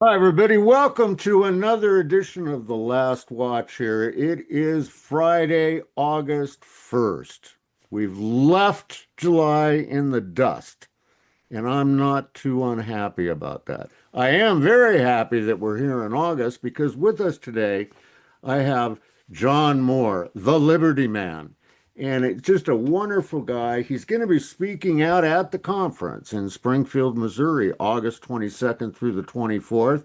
Hi, everybody. Welcome to another edition of The Last Watch here. It is Friday, August 1st. We've left July in the dust, and I'm not too unhappy about that. I am very happy that we're here in August because with us today, I have John Moore, the Liberty Man. And it's just a wonderful guy. He's going to be speaking out at the conference in Springfield, Missouri, August 22nd through the 24th.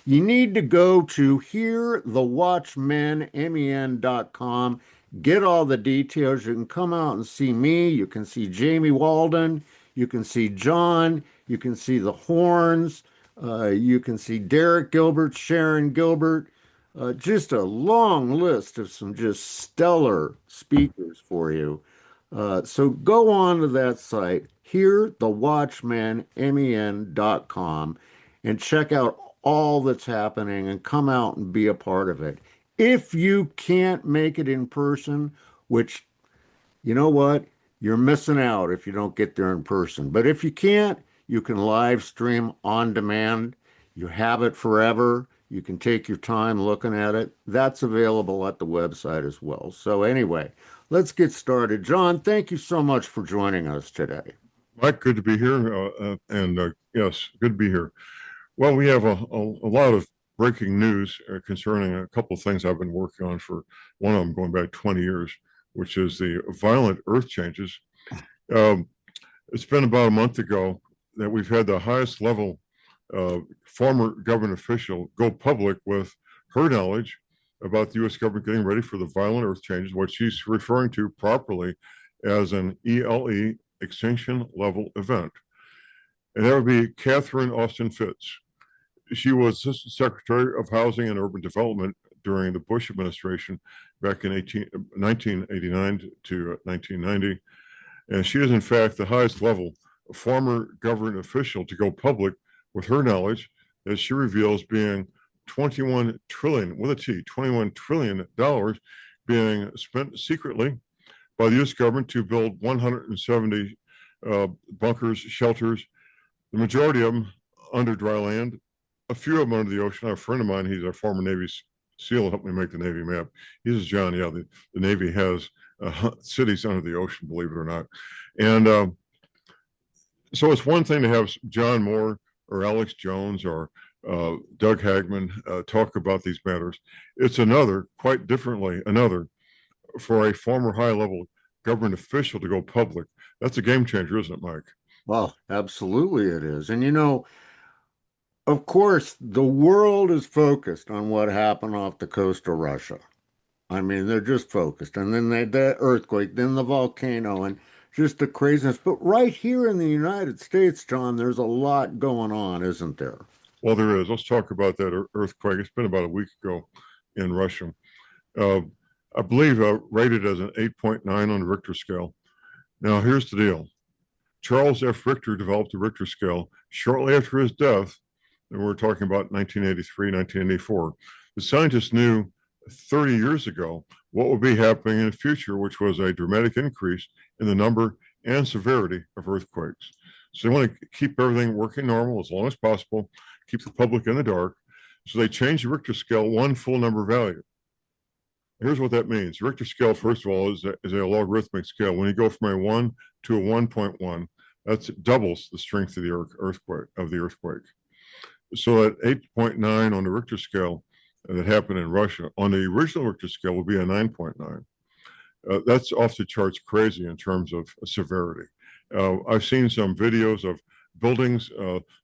You need to go to hearthewatchmenmen.com, get all the details. You can come out and see me. You can see Jamie Walden. You can see John. You can see the horns. You can see Derek Gilbert, Sharon Gilbert. Just a long list of some just stellar speakers for you. So go on to that site, hearthewatchmenmen.com, and check out all that's happening and come out and be a part of it. If you can't make it in person, which you know what? You're missing out if you don't get there in person. But if you can't, you can live stream on demand. You have it forever. You can take your time looking at it. That's available at the website as well. So, anyway, let's get started. John, thank you so much for joining us today. Mike, good to be here. And yes, good to be here. Well, we have a lot of breaking news concerning a couple of things I've been working on for one of them going back 20 years, which is the violent earth changes. Um, it's been about a month ago that we've had the highest level former government official go public with her knowledge about the U.S. government getting ready for the violent earth changes, what she's referring to properly as an ELE, extinction level event. And that would be Catherine Austin Fitts. She was Assistant Secretary of Housing and Urban Development during the Bush administration back in 1989 to 1990. And she is, in fact, the highest level former government official to go public with her knowledge, as she reveals being 21 trillion, with a T, $21 trillion being spent secretly by the U.S. government to build 170 bunkers, shelters, the majority of them under dry land, a few of them under the ocean. I have a friend of mine, he's a former Navy SEAL, helped me make the Navy map. He says, John, yeah, the Navy has cities under the ocean, believe it or not. And so it's one thing to have John Moore or Alex Jones or Doug Hagman talk about these matters. It's another, quite differently, another for a former high level government official to go public. That's a game changer, isn't it, Mike? Well, absolutely it is. And of course, the world is focused on what happened off the coast of Russia. I mean, they're just focused. And then the earthquake, then the volcano, and just the craziness. But right here in the United States, John, there's a lot going on, isn't there? Well, there is. Let's talk about that earthquake. It's been about a week ago in Russia. Uh, I believe rated as an 8.9 on the Richter scale. Now, here's the deal. Charles F. Richter developed the Richter scale shortly after his death, and we're talking about 1983, 1984. The scientists knew 30 years ago what would be happening in the future, which was a dramatic increase in the number and severity of earthquakes. So they want to keep everything working normal as long as possible, keep the public in the dark. So they changed the Richter scale one full number value. Here's what that means. The Richter scale, first of all, is a logarithmic scale. When you go from a 1 to a 1.1, that doubles the strength of the earthquake. So at 8.9 on the Richter scale that happened in Russia, on the original Richter scale would be a 9.9. That's off the charts crazy in terms of severity. I've seen some videos of buildings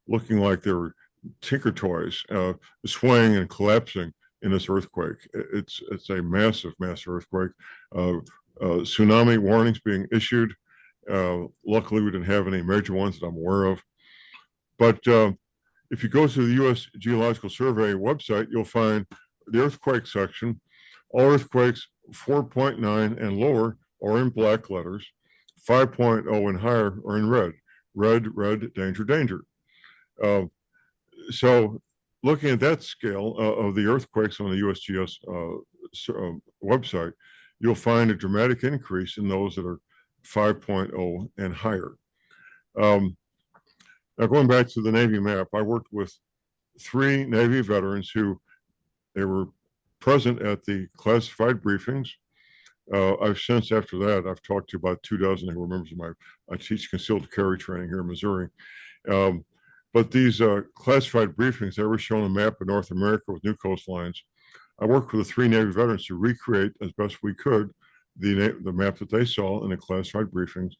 looking like they were tinker toys, swaying and collapsing in this earthquake. It's a massive earthquake. Tsunami warnings being issued. Luckily, we didn't have any major ones that I'm aware of. But if you go to the U.S. Geological Survey website, you'll find the earthquake section. All earthquakes 4.9 and lower are in black letters. 5.0 and higher are in red. Red, danger, danger. So looking at that scale of the earthquakes on the USGS website, you'll find a dramatic increase in those that are 5.0 and higher. Now, going back to the Navy map, I worked with three Navy veterans who they were present at the classified briefings. I've since after that, I've talked to about 24 who are members of I teach concealed carry training here in Missouri. But these classified briefings, they were shown a map of North America with new coastlines. I worked with the three Navy veterans to recreate as best we could the map that they saw in the classified briefings.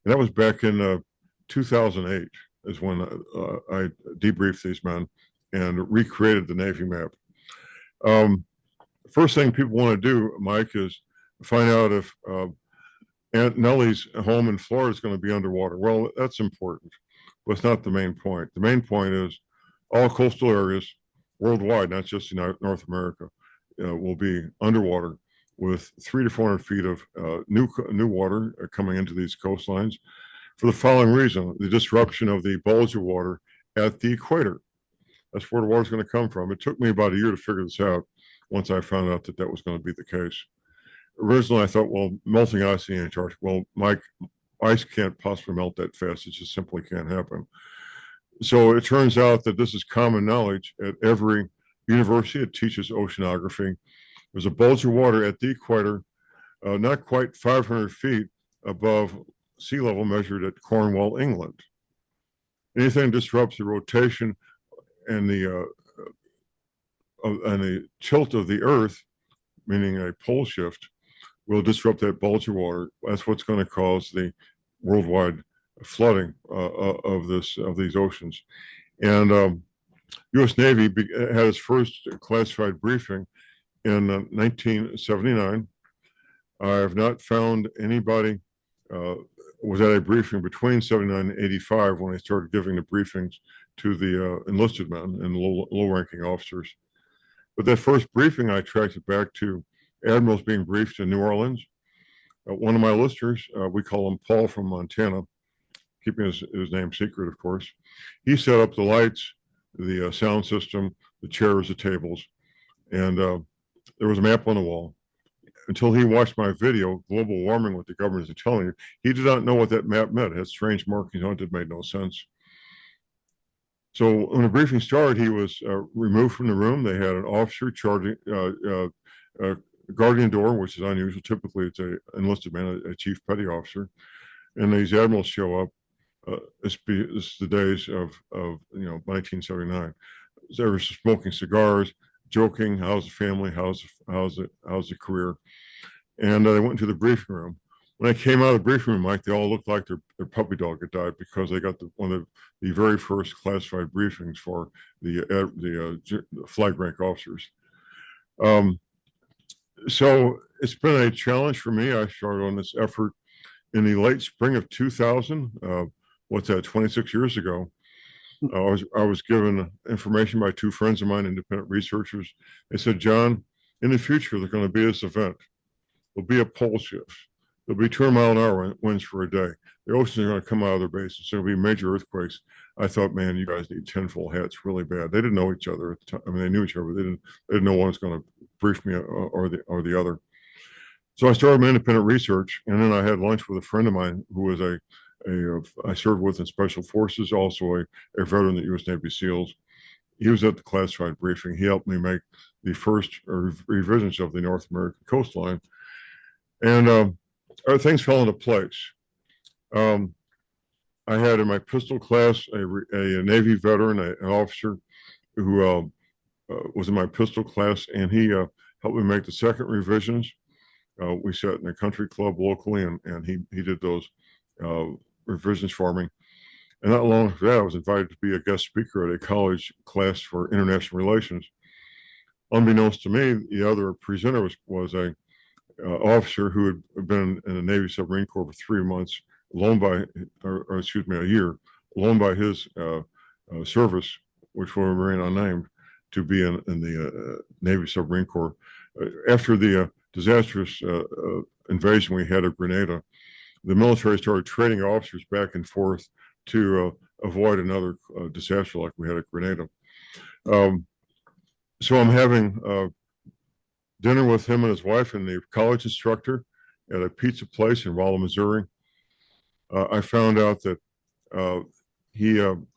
And that was back in 2008 is when I debriefed these men and recreated the Navy map. First thing people want to do, Mike, is find out if Aunt Nellie's home in Florida is going to be underwater. Well, that's important, but it's not the main point. The main point is all coastal areas worldwide, not just in North America, will be underwater with 300 to 400 feet of new water coming into these coastlines for the following reason: the disruption of the bulge of water at the equator. That's where the water is going to come from. It took me about a year to figure this out once I found out that that was going to be the case. Originally, I thought, well, melting ice in Antarctica. Well, Mike, ice can't possibly melt that fast. It just simply can't happen. So it turns out that this is common knowledge at every university that teaches oceanography. There's a bulge of water at the equator, not quite 500 feet above sea level measured at Cornwall, England. Anything disrupts the rotation and the tilt of the Earth, meaning a pole shift, will disrupt that bulge of water. That's what's going to cause the worldwide flooding of these oceans. And U.S. Navy had its first classified briefing in 1979. I have not found anybody was at a briefing between 79 and 85 when they started giving the briefings to the enlisted men and low-ranking officers. But that first briefing, I tracked it back to admirals being briefed in New Orleans. One of my listeners, we call him Paul from Montana, keeping his name secret, of course. He set up the lights, the sound system, the chairs, the tables, and there was a map on the wall. Until he watched my video, Global Warming, what the government is telling you, he did not know what that map meant. It had strange markings on it that made no sense. So when the briefing started, he was removed from the room. They had an officer charging guardian door, which is unusual. Typically, it's an enlisted man, a chief petty officer, and these admirals show up. This is the days of 1979. They were smoking cigars, joking. How's the family? How's the career? And they went into the briefing room. When I came out of the briefing room, Mike, they all looked like their puppy dog had died because they got one of the very first classified briefings for the flag rank officers. So it's been a challenge for me. I started on this effort in the late spring of 2000. What's that? 26 years ago. I was given information by two friends of mine, independent researchers. They said, John, in the future, there's going to be this event. There'll be a pole shift. There'll be 200-mile-an-hour winds for a day. The oceans are going to come out of their bases. There'll be major earthquakes. I thought, man, you guys need tinfoil hats really bad. They didn't know each other at the time. I mean, they knew each other, but they didn't know one was going to brief me or the other. So I started my independent research, and then I had lunch with a friend of mine who was I served with in Special Forces, also a veteran of the U.S. Navy SEALs. He was at the classified briefing. He helped me make the first revisions of the North American coastline. And things fell into place. I had in my pistol class a Navy veteran, an officer who was in my pistol class, and he helped me make the second revisions. We sat in a country club locally, and he did those revisions for me. And not long after that, I was invited to be a guest speaker at a college class for international relations. Unbeknownst to me, the other presenter was a officer who had been in the Navy Submarine Corps for 3 months, a year, loaned by his service, which will remain unnamed, to be in the Navy Submarine Corps. After the disastrous invasion we had of Grenada, the military started trading officers back and forth to avoid another disaster like we had at Grenada. So I'm having dinner with him and his wife and the college instructor at a pizza place in Walden, Missouri. I found out that he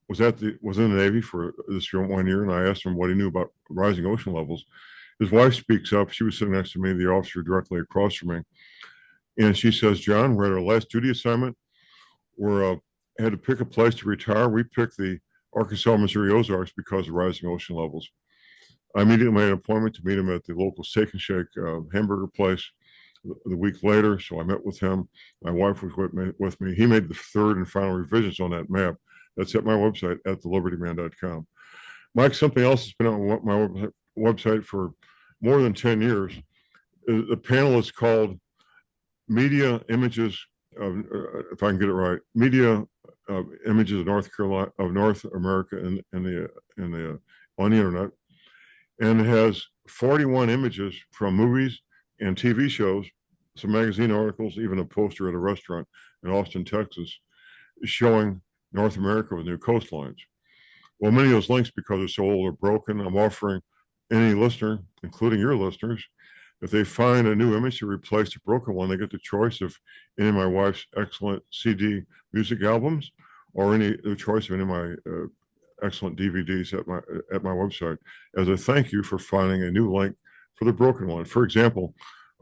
was in the Navy for this 1 year, and I asked him what he knew about rising ocean levels. His wife speaks up. She was sitting next to me, the officer directly across from me, and she says, "John, we're at our last duty assignment. We're had to pick a place to retire. We picked the Arkansas Missouri Ozarks because of rising ocean levels." I immediately made an appointment to meet him at the local Steak and Shake hamburger place the week later. So I met with him. My wife was with me. He made the third and final revisions on that map. That's at my website at thelibertyman.com. Mike, something else that's been on my website for more than 10 years. The panel is called Media Images of, if I can get it right, Media Images of North Carolina, of North America on the internet, and it has 41 images from movies and TV shows, some magazine articles, even a poster at a restaurant in Austin, Texas, showing North America with new coastlines. Well, many of those links, because they're so old, are broken. I'm offering any listener, including your listeners, if they find a new image to replace the broken one, they get the choice of any of my wife's excellent CD music albums, or the choice of any of my excellent DVDs at my website, as a thank you for finding a new link for the broken one. For example,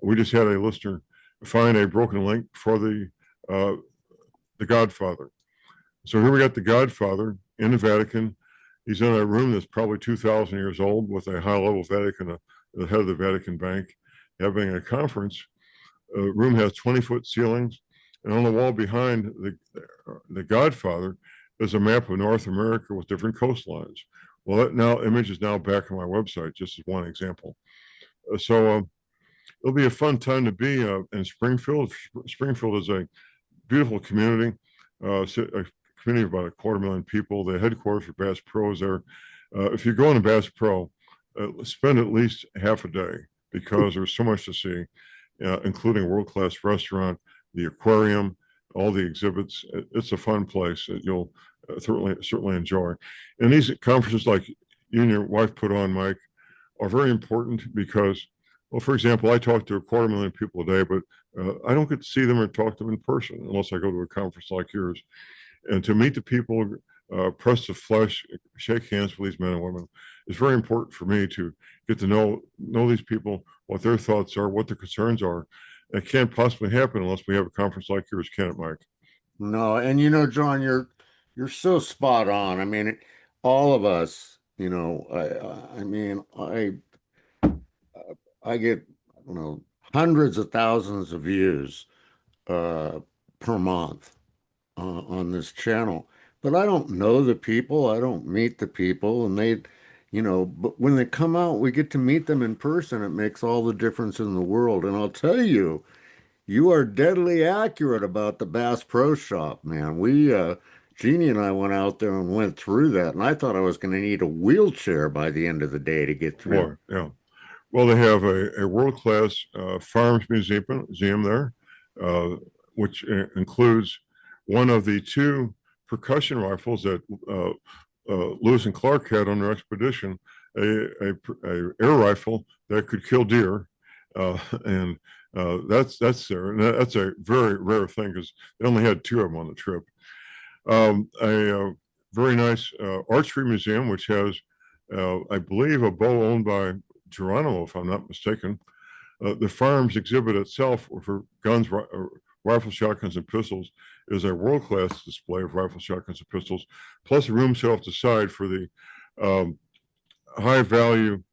we just had a listener find a broken link for the Godfather. So here we got the Godfather in the Vatican. He's in a room that's probably 2,000 years old with a high-level Vatican, the head of the Vatican Bank, having a conference. The room has 20-foot ceilings, and on the wall behind the Godfather is a map of North America with different coastlines. Well, that image is now back on my website, just as one example. So it'll be a fun time to be in Springfield. Springfield is a beautiful community, a community of about 250,000 people. The headquarters for Bass Pro is there. If you go on to Bass Pro, spend at least half a day, because there's so much to see, including a world-class restaurant, the aquarium, all the exhibits. It's a fun place that you'll certainly enjoy. And these conferences, like you and your wife put on, Mike, are very important because, well, for example, I talk to 250,000 people a day, but I don't get to see them or talk to them in person unless I go to a conference like yours. And to meet the people, press the flesh, shake hands with these men and women, is very important for me to get to know these people, what their thoughts are, what their concerns are. It can't possibly happen unless we have a conference like yours, can it, Mike? No, and John, you're so spot on. I mean, all of us, I mean, I get, hundreds of thousands of views per month on this channel, but I don't know the people. I don't meet the people, and but when they come out, we get to meet them in person. It makes all the difference in the world. And I'll tell you, you are deadly accurate about the Bass Pro Shop, man. Jeannie and I went out there and went through that, and I thought I was going to need a wheelchair by the end of the day to get through. Boy, yeah. Well, they have a world-class farms museum there, which includes one of the two percussion rifles that Lewis and Clark had on their expedition, a air rifle that could kill deer, and that's there, and that's a very rare thing because they only had two of them on the trip. A very nice archery museum, which has, I believe, a bow owned by Geronimo, if I'm not mistaken. The farms exhibit itself for guns, rifle, shotguns, and pistols is a world-class display of rifle, shotguns, and pistols, plus a room set off the side for the high-value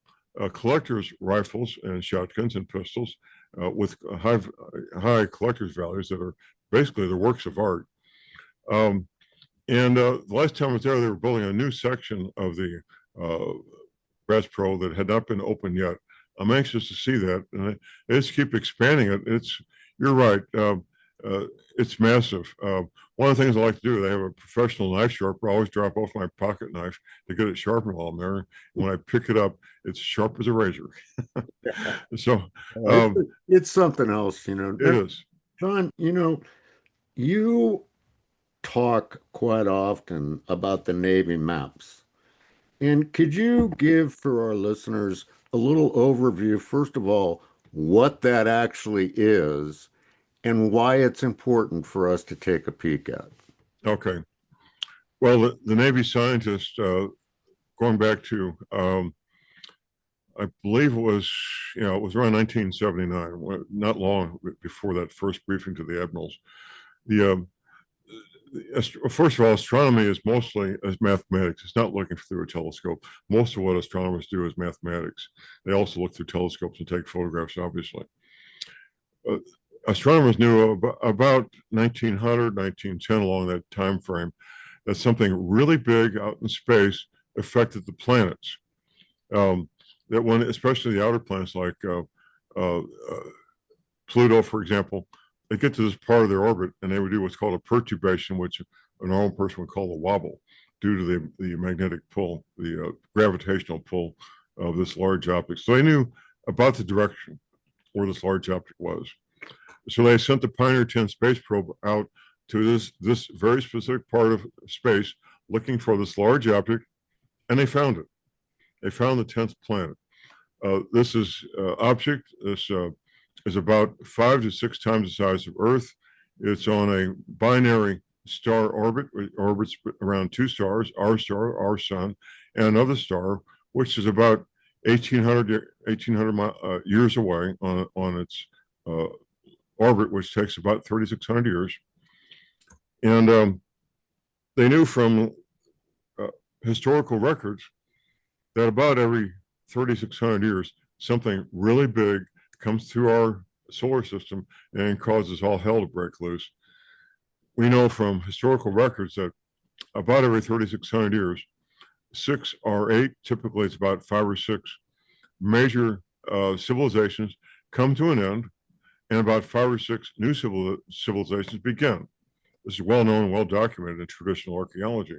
collector's rifles and shotguns and pistols with high collector's values that are basically the works of art. And the last time I was there, they were building a new section of the Bass Pro that had not been opened yet. I'm anxious to see that, and they just keep expanding it. You're right. It's massive. One of the things I like to do, they have a professional knife sharper. I always drop off my pocket knife to get it sharpened while I'm there. And when I pick it up, it's sharp as a razor. So it's something else, it is. John, you talk quite often about the Navy maps. And could you give for our listeners a little overview, first of all, what that actually is and why it's important for us to take a peek at? Okay. Well, the Navy scientists, going back to, I believe it was around 1979, not long before that first briefing to the admirals. First of all, astronomy is mostly as mathematics. It's not looking through a telescope. Most of what astronomers do is mathematics. They also look through telescopes and take photographs, obviously. Astronomers knew about 1900, 1910, along that time frame, that something really big out in space affected the planets. That when, especially the outer planets like Pluto, for example, they get to this part of their orbit and they would do what's called a perturbation, which a normal person would call a wobble, due to the magnetic pull, the gravitational pull of this large object. So they knew about the direction where this large object was. So they sent the Pioneer 10 space probe out to this very specific part of space, looking for this large object, and they found it. They found the 10th planet. This is object. This is about 5 to 6 times the size of Earth. It's on a binary star orbit. It orbits around 2 stars, our star, our sun, and another star, which is about 1,800 years away on its orbit, which takes about 3,600 years. And they knew from historical records that about every 3,600 years, something really big comes through our solar system and causes all hell to break loose. We know from historical records that about every 3,600 years, 6 or 8, typically it's about 5 or 6 major civilizations come to an end, and about 5 or 6 new civilizations begin. This is well known and well documented in traditional archaeology,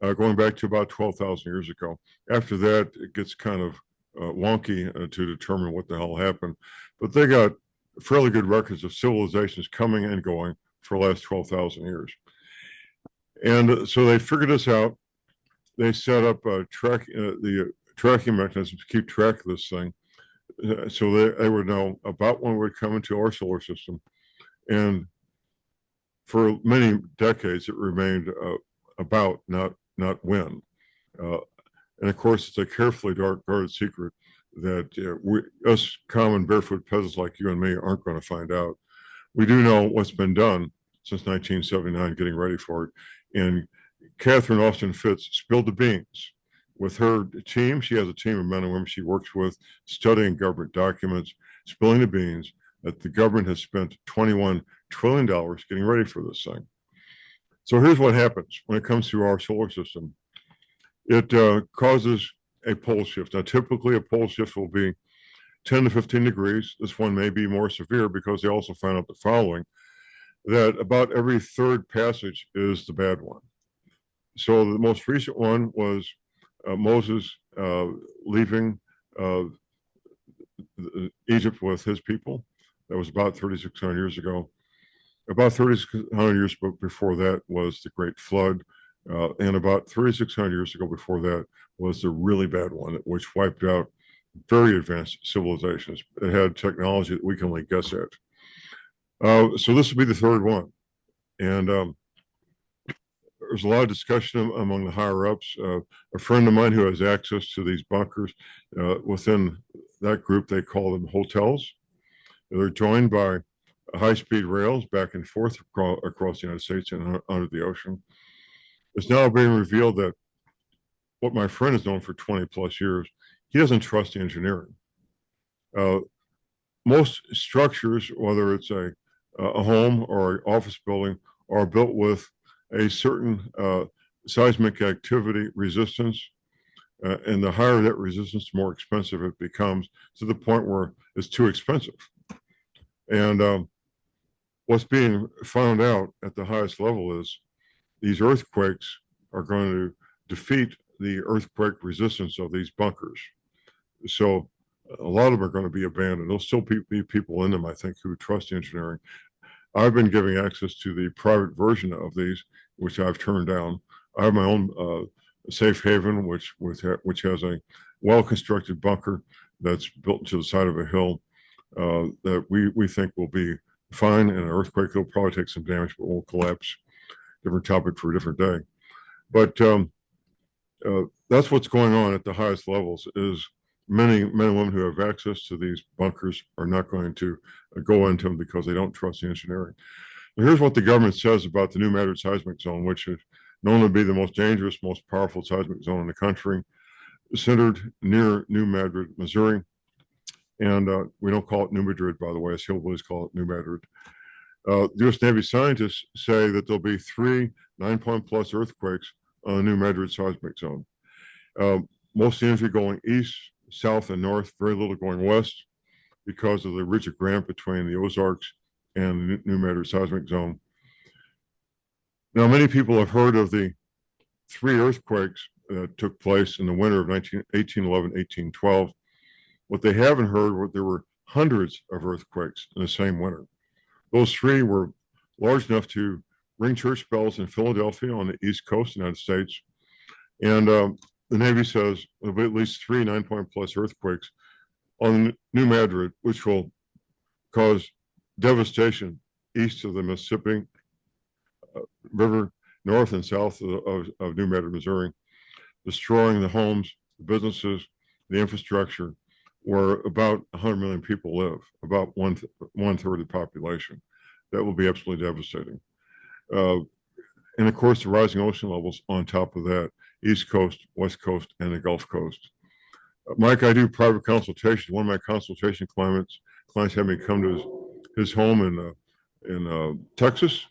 going back to about 12,000 years ago. After that, it gets kind of wonky to determine what the hell happened. But they got fairly good records of civilizations coming and going for the last 12,000 years. And so they figured this out. They set up the tracking mechanisms to keep track of this thing. So they would know about when it would come into our solar system. And for many decades, it remained about, not when. And of course, it's a carefully guarded secret that us common barefoot peasants like you and me aren't going to find out. We do know what's been done since 1979, getting ready for it. And Catherine Austin Fitz spilled the beans. With her team, she has a team of men and women she works with, studying government documents, spilling the beans that the government has spent $21 trillion getting ready for this thing. So here's what happens when it comes to our solar system. It causes a pole shift. Now, typically a pole shift will be 10 to 15 degrees. This one may be more severe because they also found out the following, that about every third passage is the bad one. So the most recent one was Moses leaving Egypt with his people. That was about 3,600 years ago. About 3,600 years before that was the Great Flood. And about 3,600 years ago before that was the really bad one, which wiped out very advanced civilizations. It had technology that we can only guess at. So this will be the third one. And there's a lot of discussion among the higher ups. A friend of mine who has access to these bunkers, within that group, they call them hotels. They're joined by high-speed rails back and forth across the United States and under the ocean. It's now being revealed that what my friend has known for 20 plus years, he doesn't trust the engineering. Most structures, whether it's a home or an office building, are built with a certain seismic activity resistance. And the higher that resistance, the more expensive it becomes, to the point where it's too expensive. And what's being found out at the highest level is these earthquakes are going to defeat the earthquake resistance of these bunkers. So a lot of them are going to be abandoned. There'll still be people in them, I think, who trust engineering. I've been giving access to the private version of these, which I've turned down. I have my own safe haven, which has a well-constructed bunker that's built to the side of a hill that we think will be fine in an earthquake. It'll probably take some damage, but won't collapse. Different topic for a different day. But that's what's going on at the highest levels is many men and women who have access to these bunkers are not going to go into them because they don't trust the engineering. Now, here's what the government says about the New Madrid seismic zone, which is known to be the most dangerous, most powerful seismic zone in the country, centered near New Madrid, Missouri. And we don't call it New Madrid, by the way, as hillbillies call it New Madrid. The U.S. Navy scientists say that there'll be 3 9-point plus earthquakes on the New Madrid seismic zone. Most of the energy going east, south, and north, very little going west because of the ridge of Grant between the Ozarks and the New Madrid seismic zone. Now, many people have heard of the 3 earthquakes that took place in the winter of 1811, 1812. What they haven't heard was there were hundreds of earthquakes in the same winter. Those 3 were large enough to ring church bells in Philadelphia on the East Coast of the United States. And the Navy says there'll be at least 3 9-point plus earthquakes on New Madrid, which will cause devastation east of the Mississippi River, north and south of New Madrid, Missouri, destroying the homes, the businesses, the infrastructure, where about 100 million people live, about one third of the population. That will be absolutely devastating. And of course, the rising ocean levels on top of that, East Coast, West Coast, and the Gulf Coast. Mike, I do private consultations. One of my consultation clients had me come to his home in Texas.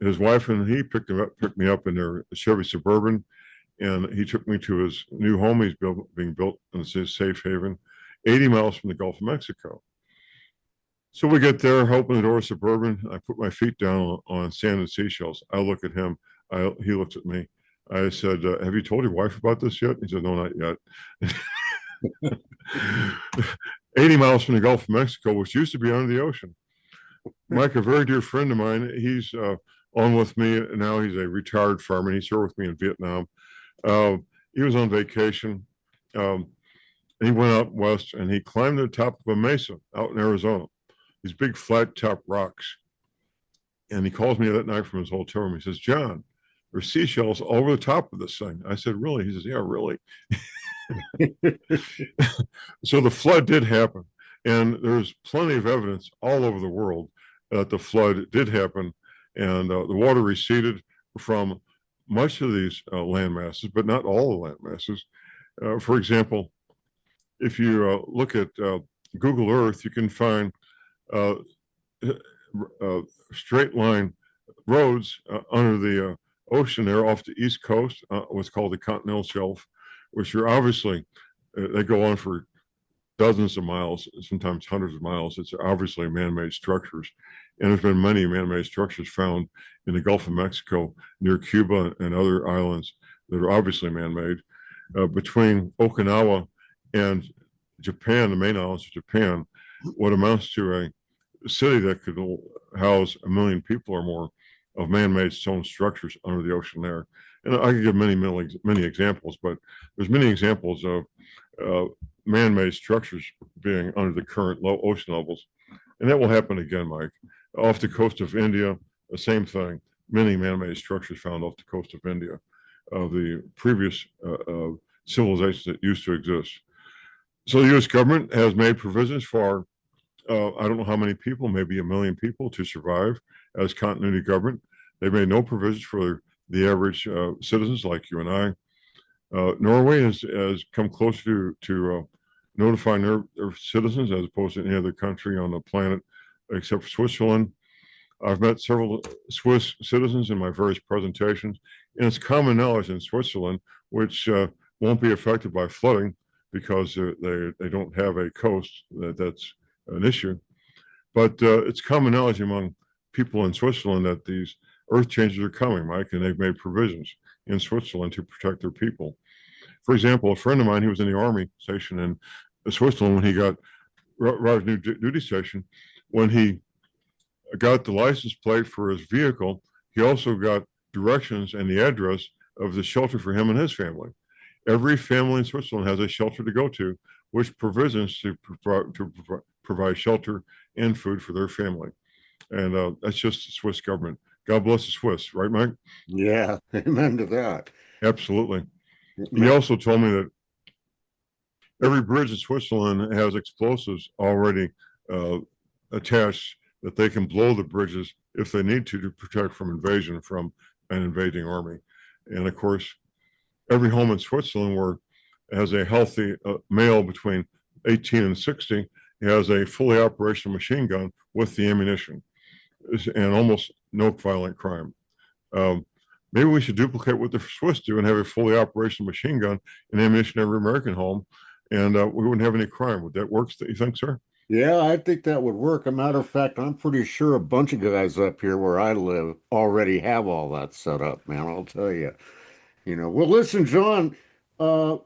His wife and he picked me up in their Chevy Suburban, and he took me to his new home he's being built in his safe haven, 80 miles from the Gulf of Mexico. So we get there, open the door of Suburban. I put my feet down on sanded seashells. I look at him. He looks at me. I said, have you told your wife about this yet? He said, no, not yet. 80 miles from the Gulf of Mexico, which used to be under the ocean. Mike, a very dear friend of mine, he's on with me now. He's a retired fireman. He served with me in Vietnam. He was on vacation. He went out west and he climbed to the top of a mesa out in Arizona, these big flat top rocks. And he calls me that night from his hotel room. He says, John, there's seashells all over the top of this thing. I said, really? He says, yeah, really. So the flood did happen. And there's plenty of evidence all over the world that the flood did happen. And the water receded from much of these land masses, but not all the land masses. For example, if you look at Google Earth, you can find straight line roads under the ocean there off the East Coast, what's called the continental shelf, which are obviously, they go on for dozens of miles, sometimes hundreds of miles. It's obviously man-made structures. And there's been many man-made structures found in the Gulf of Mexico, near Cuba and other islands that are obviously man-made. Between Okinawa and Japan, the main islands of Japan, what amounts to a city that could house 1 million people or more of man-made stone structures under the ocean there. And I could give many examples, but there's many examples of man-made structures being under the current low ocean levels. And that will happen again, Mike. Off the coast of India, the same thing. Many man-made structures found off the coast of India of the previous civilizations that used to exist. So the U.S. government has made provisions for, I don't know how many people, maybe 1 million people to survive as continuity government. They've made no provisions for the average citizens like you and I. Norway has come closer to notifying their citizens as opposed to any other country on the planet except for Switzerland. I've met several Swiss citizens in my various presentations, and it's common knowledge in Switzerland, which won't be affected by flooding because they don't have a coast that's an issue. But it's common knowledge among people in Switzerland that these earth changes are coming, Mike, and they've made provisions in Switzerland to protect their people. For example, a friend of mine, he was in the Army station in Switzerland when he got arrived at new duty station. When he got the license plate for his vehicle, he also got directions and the address of the shelter for him and his family. Every family in Switzerland has a shelter to go to, which provisions to provide shelter and food for their family. And that's just the Swiss government God bless the Swiss, right, Mike? Yeah, amen to that. Absolutely. He also told me that every bridge in Switzerland has explosives already attached that they can blow the bridges if they need to protect from invasion from an invading army. And of course, every home in Switzerland where has a healthy male between 18 and 60 has a fully operational machine gun with the ammunition and almost no violent crime. Maybe we should duplicate what the Swiss do and have a fully operational machine gun and ammunition in every American home, and we wouldn't have any crime. Would that work, you think, sir? Yeah, I think that would work. A matter of fact, I'm pretty sure a bunch of guys up here where I live already have all that set up, man. I'll tell you. Well, listen, John, uh,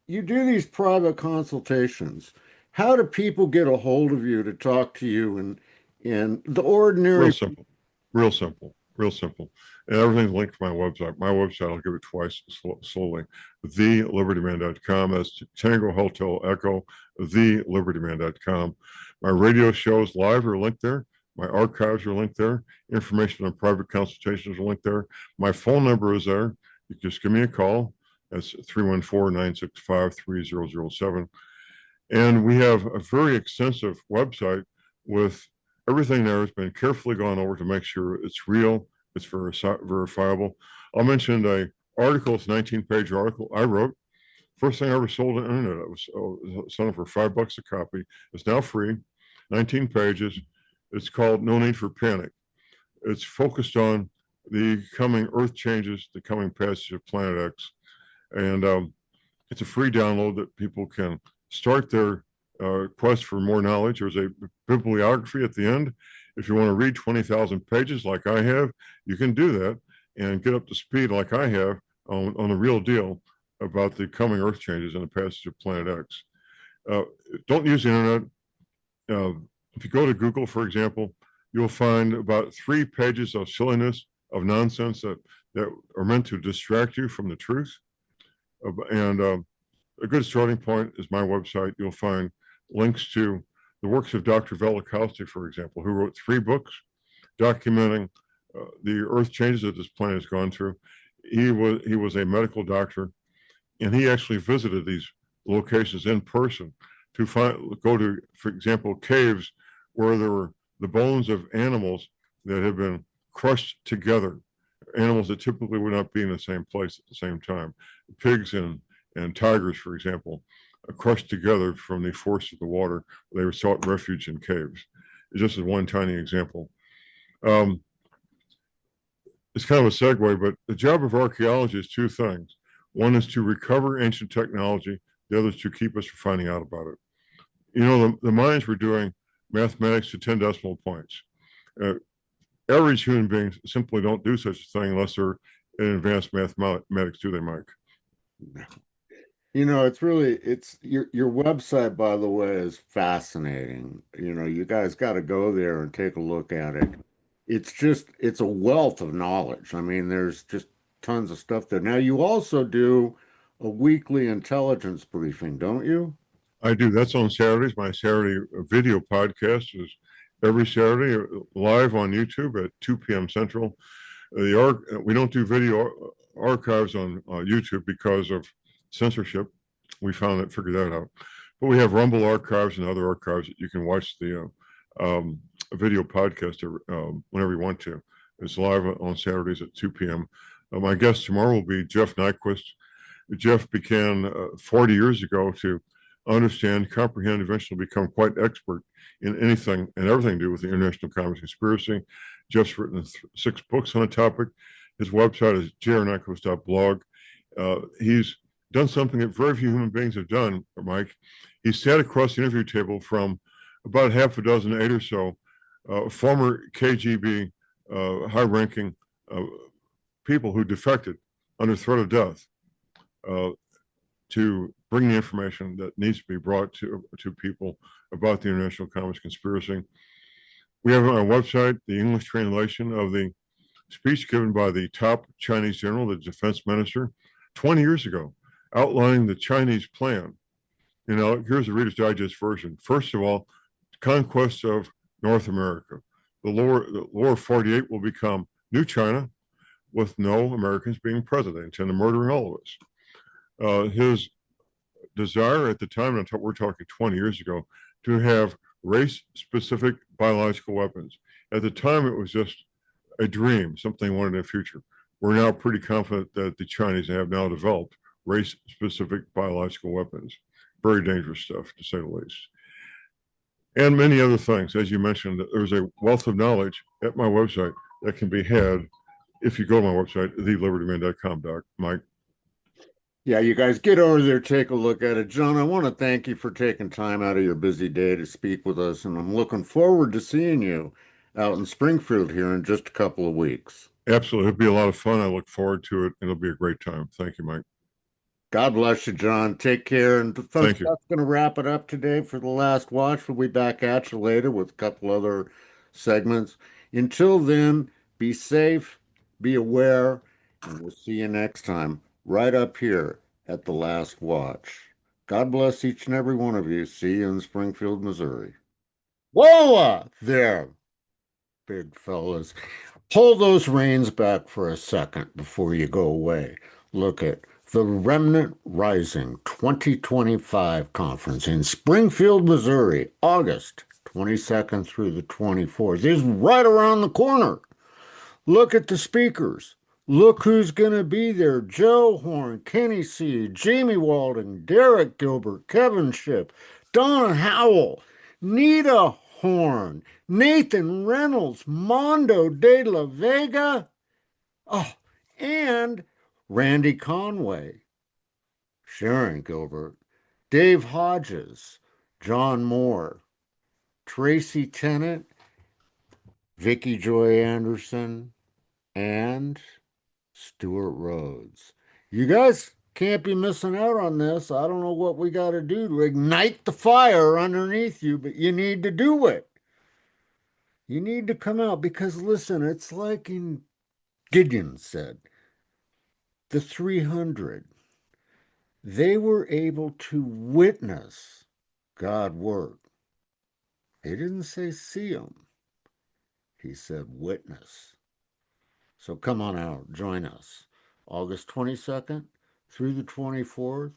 you do these private consultations. How do people get a hold of you to talk to you and the Real ordinary? simple, real simple, real simple. And everything's linked to my website. My website, I'll give it twice slowly. TheLibertyMan.com. That's Tango Hotel Echo, TheLibertyMan.com. My radio shows live are linked there. My archives are linked there. Information on private consultations are linked there. My phone number is there. You just give me a call. That's 314-965-3007. And we have a very extensive website with everything there has been carefully gone over to make sure it's real, it's verifiable. I'll mention an article, it's a 19-page article I wrote. First thing I ever sold on the internet. It was selling for $5 a copy. It's now free, 19 pages. It's called No Need for Panic. It's focused on the coming Earth changes, the coming passage of Planet X. And it's a free download that people can start their quest for more knowledge. There's a bibliography at the end. If you want to read 20,000 pages like I have, you can do that and get up to speed like I have on the real deal about the coming Earth changes and the passage of Planet X. Don't use the internet. If you go to Google, for example, you'll find about 3 pages of silliness, of nonsense that are meant to distract you from the truth. And a good starting point is my website. You'll find links to the works of Dr. Velikovsky, for example, who wrote 3 books documenting the Earth changes that this planet has gone through. He was a medical doctor, and he actually visited these locations in person to go to, for example, caves where there were the bones of animals that had been crushed together, animals that typically would not be in the same place at the same time. Pigs and tigers, for example, crushed together from the force of the water. They were sought refuge in caves. It's just one tiny example. It's kind of a segue, but the job of archaeology is 2 things. One is to recover ancient technology. The other is to keep us from finding out about it. The Mayans were doing mathematics to 10 decimal points. Average human beings simply don't do such a thing unless they're in advanced mathematics, do they, Mike? It's your website, by the way, is fascinating. You guys got to go there and take a look at it. It's a wealth of knowledge. I mean, there's just tons of stuff there. Now, you also do a weekly intelligence briefing, don't you? I do. That's on Saturdays. My Saturday video podcast is every Saturday live on YouTube at 2 p.m. Central. We don't do video archives on YouTube because of censorship. We figured that out. But we have Rumble archives and other archives that you can watch the video podcast whenever you want to. It's live on Saturdays at 2 p.m. My guest tomorrow will be Jeff Nyquist. Jeff began 40 years ago to understand, comprehend, eventually become quite expert in anything and everything to do with the international commerce conspiracy. Jeff's written 6 books on the topic. His website is jrnyquist.blog. He's done something that very few human beings have done, Mike. He sat across the interview table from about half a dozen, 8 or so, former KGB high-ranking people who defected under threat of death to bring the information that needs to be brought to people about the international commerce conspiracy. We have on our website the English translation of the speech given by the top Chinese general, the defense minister, 20 years ago, outlining the Chinese plan. Here's the Reader's Digest version. First of all, conquest of North America. The lower 48 will become New China with no Americans being president and murdering all of us. His desire at the time, and we're talking 20 years ago, to have race-specific biological weapons. At the time, it was just a dream, something they wanted in the future. We're now pretty confident that the Chinese have now developed race-specific biological weapons. Very dangerous stuff, to say the least. And many other things. As you mentioned, there's a wealth of knowledge at my website that can be had if you go to my website, thelibertyman.com, Mike. Yeah, you guys get over there, take a look at it. John, I want to thank you for taking time out of your busy day to speak with us, and I'm looking forward to seeing you out in Springfield here in just a couple of weeks. Absolutely. It'll be a lot of fun. I look forward to it. It'll be a great time. Thank you, Mike. God bless you, John. Take care. And folks, Thank you. that's going to wrap it up today for the last watch. We'll be back at you later with a couple other segments. Until then, be safe, be aware, and we'll see you next time right up here at the last watch. God bless each and every one of you. See you in Springfield, Missouri. Whoa there, big fellas. Pull those reins back for a second before you go away. Look at the Remnant Rising 2025 conference in Springfield, Missouri, August 22nd through the 24th. Is right around the corner. Look at the speakers. Look who's going to be there. Joe Horn, Kenny Seay, Jamie Walden, Derek Gilbert, Kevin Shipp, Donna Howell, Nita Horn, Nathan Reynolds, Mondo de la Vega, oh, and Randy Conway, Sharon Gilbert, Dave Hodges, John Moore, Tracy Tennant, Vicky Joy Anderson, and Stewart Rhodes. You guys can't be missing out on this. I don't know what we got to do to ignite the fire underneath you, but you need to do it. You need to come out because, listen, it's like in Gideon said, the 300, they were able to witness God work. He didn't say see him. He said witness. So come on out, join us. August 22nd through the 24th,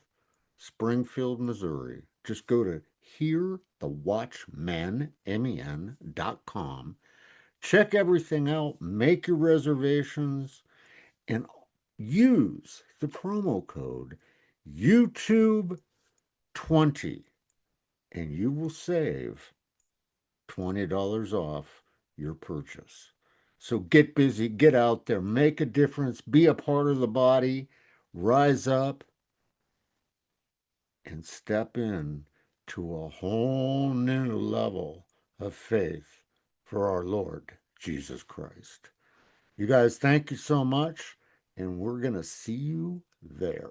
Springfield, Missouri. Just go to hearthewatchman.com. Check everything out, make your reservations, and use the promo code YouTube20, and you will save $20 off your purchase. So get busy, get out there, make a difference, be a part of the body, rise up, and step in to a whole new level of faith for our Lord Jesus Christ. You guys, thank you so much, and we're going to see you there.